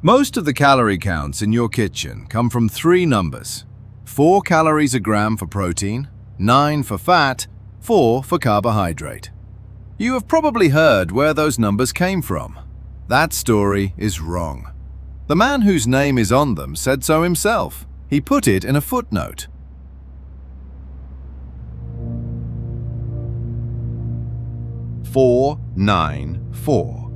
Most of the calorie counts in your kitchen come from three numbers: 4 calories a gram for protein, 9 for fat, 4 for carbohydrate. You have probably heard where those numbers came from. That story is wrong. The man whose name is on them said so himself. He put it in a footnote. "494"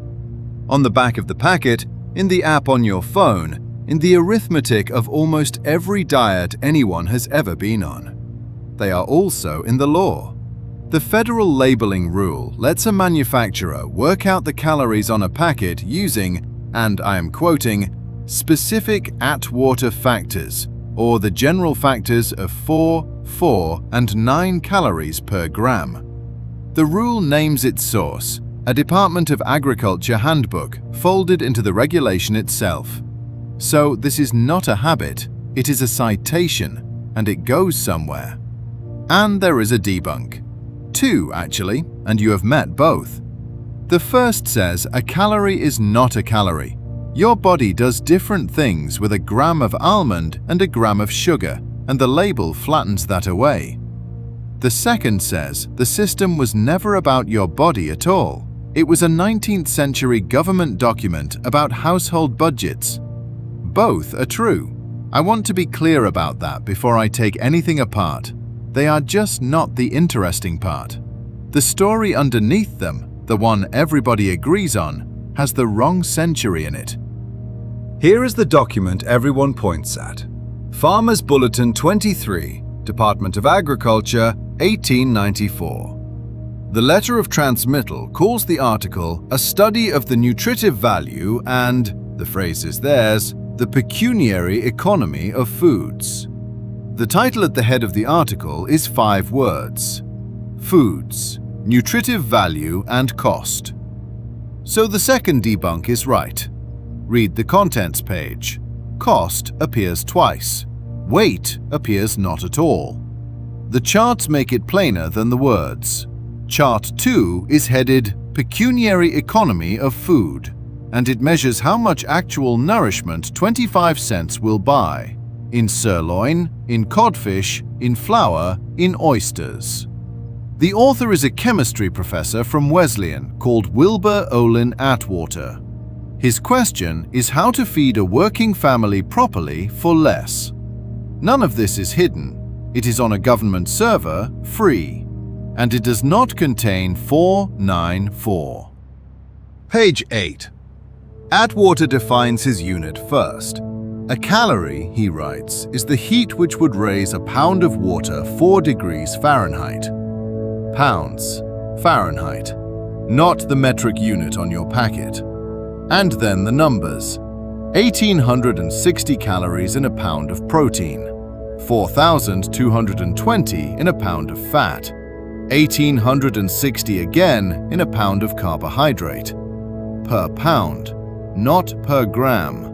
on the back of the packet, in the app on your phone, in the arithmetic of almost every diet anyone has ever been on. They are also in the law. The federal labeling rule lets a manufacturer work out the calories on a packet using, and I am quoting, specific Atwater factors, or the general factors of 4, 4, and 9 calories per gram. The rule names its source, a Department of Agriculture handbook folded into the regulation itself. So this is not a habit, it is a citation, and it goes somewhere. And there is a debunk. 2, actually, and you have met both. The first says a calorie is not a calorie. Your body does different things with a gram of almond and a gram of sugar, and the label flattens that away. The second says the system was never about your body at all. It was a 19th century government document about household budgets. Both are true. I want to be clear about that before I take anything apart. They are just not the interesting part. The story underneath them, the one everybody agrees on, has the wrong century in it. Here is the document everyone points at. Farmer's Bulletin 23, Department of Agriculture, 1894. The letter of transmittal calls the article a study of the nutritive value and, the phrase is theirs, the pecuniary economy of foods. The title at the head of the article is 5 words: Foods, Nutritive Value and Cost. So the second debunk is right. Read the contents page. Cost appears twice. Weight appears not at all. The charts make it plainer than the words. Chart 2 is headed Pecuniary Economy of Food, and it measures how much actual nourishment 25 cents will buy. In sirloin, in codfish, in flour, in oysters. The author is a chemistry professor from Wesleyan called Wilbur Olin Atwater. His question is how to feed a working family properly for less. None of this is hidden. It is on a government server, free, and it does not contain 494. Page 8. Atwater defines his unit first. A calorie, he writes, is the heat which would raise a pound of water 4 degrees Fahrenheit. Pounds, Fahrenheit, not the metric unit on your packet. And then the numbers. 1,860 calories in a pound of protein, 4,220 in a pound of fat, 1,860 again in a pound of carbohydrate. Per pound, not per gram.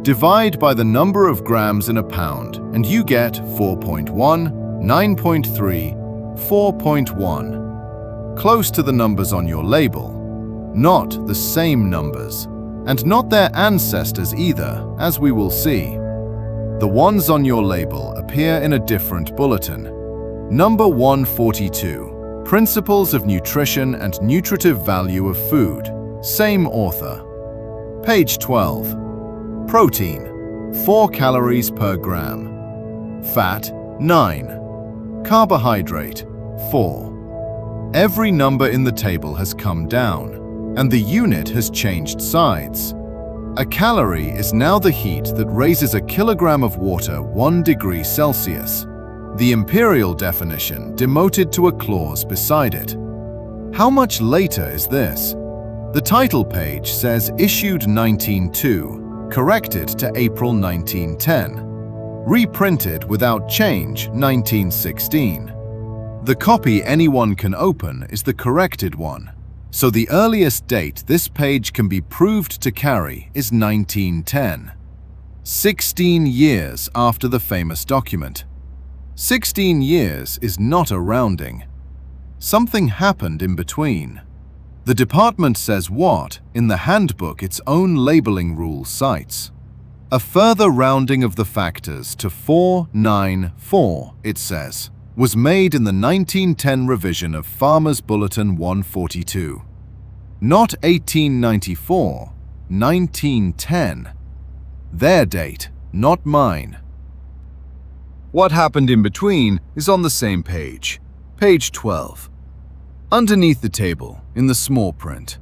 Divide by the number of grams in a pound and you get 4.1, 9.3, 4.1. Close to the numbers on your label. Not the same numbers, and not their ancestors either, as we will see. The ones on your label appear in a different bulletin. Number 142, Principles of Nutrition and Nutritive Value of Food, same author. Page 12. Protein, 4 calories per gram. Fat, 9. Carbohydrate, 4. Every number in the table has come down, and the unit has changed sides. A calorie is now the heat that raises a kilogram of water 1 degree Celsius. The imperial definition demoted to a clause beside it. How much later is this? The title page says issued 1902, corrected to April 1910. Reprinted without change 1916. The copy anyone can open is the corrected one. So the earliest date this page can be proved to carry is 1910. 16 years after the famous document. 16 years is not a rounding. Something happened in between. The department says what, in the handbook, its own labeling rule cites. A further rounding of the factors to 494, it says, was made in the 1910 revision of Farmer's Bulletin 142. Not 1894, 1910. Their date, not mine. What happened in between is on the same page, page 12. Underneath the table, in the small print,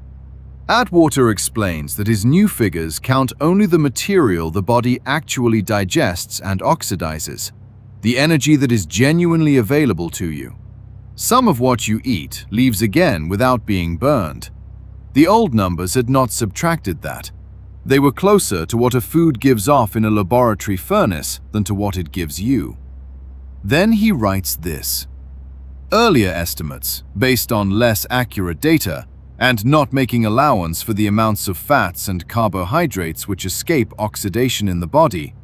Atwater explains that his new figures count only the material the body actually digests and oxidizes, the energy that is genuinely available to you. Some of what you eat leaves again without being burned. The old numbers had not subtracted that. They were closer to what a food gives off in a laboratory furnace than to what it gives you. Then he writes this. Earlier estimates, based on less accurate data, and not making allowance for the amounts of fats and carbohydrates which escape oxidation in the body,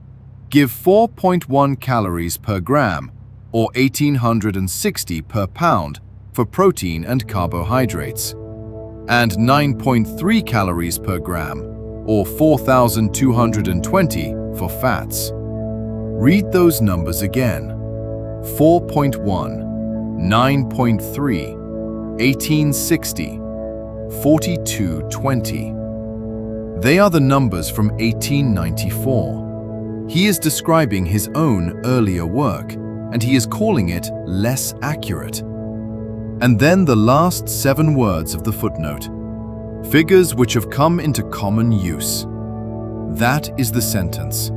give 4.1 calories per gram, or 1,860 per pound, for protein and carbohydrates, and 9.3 calories per gram, or 4,220 for fats. Read those numbers again. 4.1, 9.3, 1860, 4220. They are the numbers from 1894. He is describing his own earlier work, and he is calling it less accurate. And then the last 7 words of the footnote. Figures which have come into common use. That is the sentence.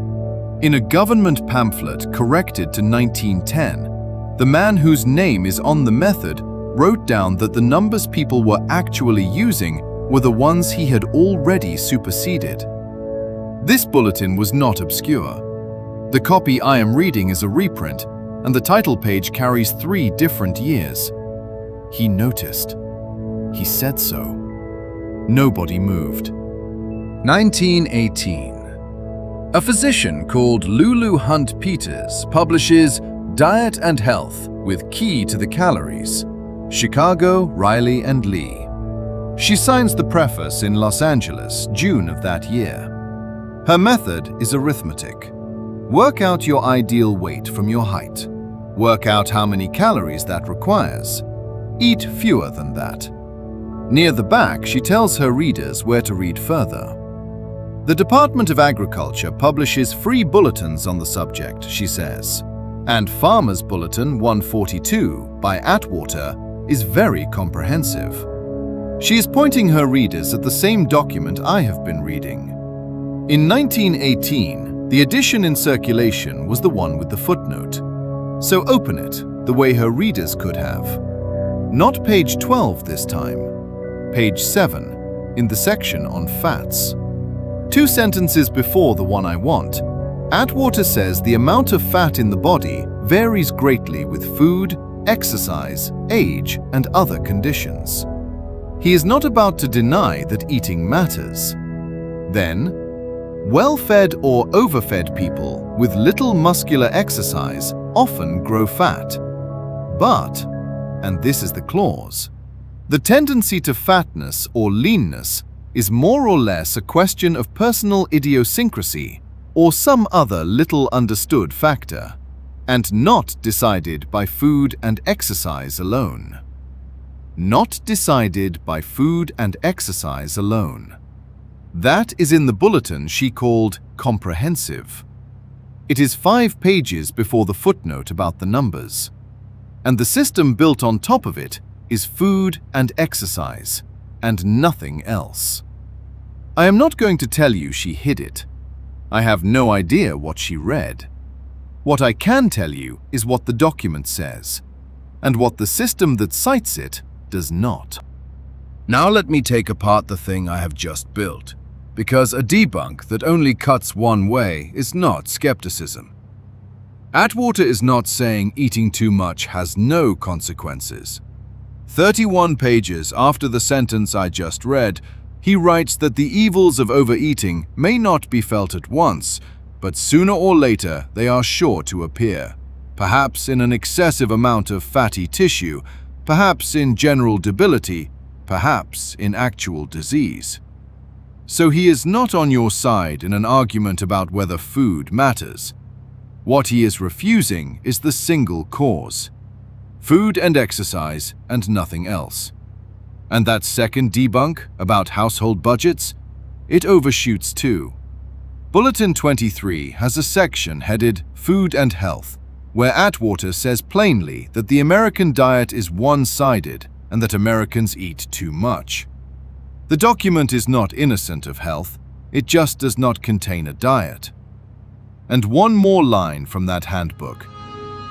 In a government pamphlet corrected to 1910, the man whose name is on the method wrote down that the numbers people were actually using were the ones he had already superseded. This bulletin was not obscure. The copy I am reading is a reprint, and the title page carries 3 different years. He noticed. He said so. Nobody moved. 1918. A physician called Lulu Hunt Peters publishes Diet and Health with Key to the Calories. Chicago, Riley and Lee. She signs the preface in Los Angeles, June of that year. Her method is arithmetic. Work out your ideal weight from your height. Work out how many calories that requires. Eat fewer than that. Near the back, she tells her readers where to read further. The Department of Agriculture publishes free bulletins on the subject, she says. And Farmer's Bulletin 142 by Atwater is very comprehensive. She is pointing her readers at the same document I have been reading. In 1918, the edition in circulation was the one with the footnote. So open it the way her readers could have. Not page 12 this time, page 7, in the section on fats. 2 sentences before the one I want, Atwater says the amount of fat in the body varies greatly with food, exercise, age, and other conditions. He is not about to deny that eating matters. Then, well-fed or overfed people with little muscular exercise often grow fat. But, and this is the clause, the tendency to fatness or leanness is more or less a question of personal idiosyncrasy or some other little understood factor, and not decided by food and exercise alone. Not decided by food and exercise alone. That is in the bulletin she called comprehensive. It is 5 pages before the footnote about the numbers. And the system built on top of it is food and exercise, and nothing else. I am not going to tell you she hid it. I have no idea what she read. What I can tell you is what the document says, and what the system that cites it does not. Now let me take apart the thing I have just built, because a debunk that only cuts one way is not skepticism. Atwater is not saying eating too much has no consequences. 31 pages after the sentence I just read, he writes that the evils of overeating may not be felt at once, but sooner or later they are sure to appear, perhaps in an excessive amount of fatty tissue, perhaps in general debility, perhaps in actual disease. So he is not on your side in an argument about whether food matters. What he is refusing is the single cause: food and exercise and nothing else. And that second debunk about household budgets, it overshoots too. Bulletin 23 has a section headed Food and Health, where Atwater says plainly that the American diet is one-sided and that Americans eat too much. The document is not innocent of health, it just does not contain a diet. And one more line from that handbook.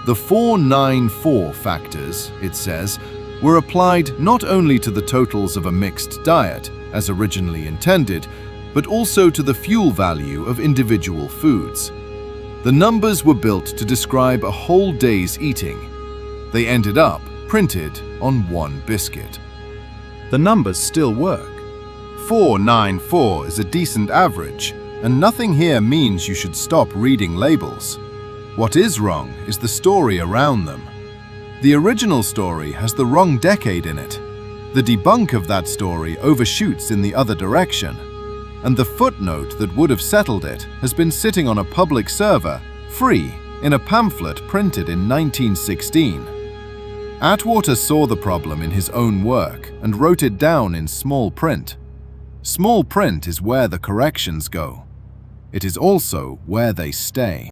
The 494 factors, it says, were applied not only to the totals of a mixed diet, as originally intended, but also to the fuel value of individual foods. The numbers were built to describe a whole day's eating. They ended up printed on one biscuit. The numbers still work. 494 is a decent average, and nothing here means you should stop reading labels. What is wrong is the story around them. The original story has the wrong decade in it. The debunk of that story overshoots in the other direction, and the footnote that would have settled it has been sitting on a public server, free, in a pamphlet printed in 1916. Atwater saw the problem in his own work and wrote it down in small print. Small print is where the corrections go. It is also where they stay.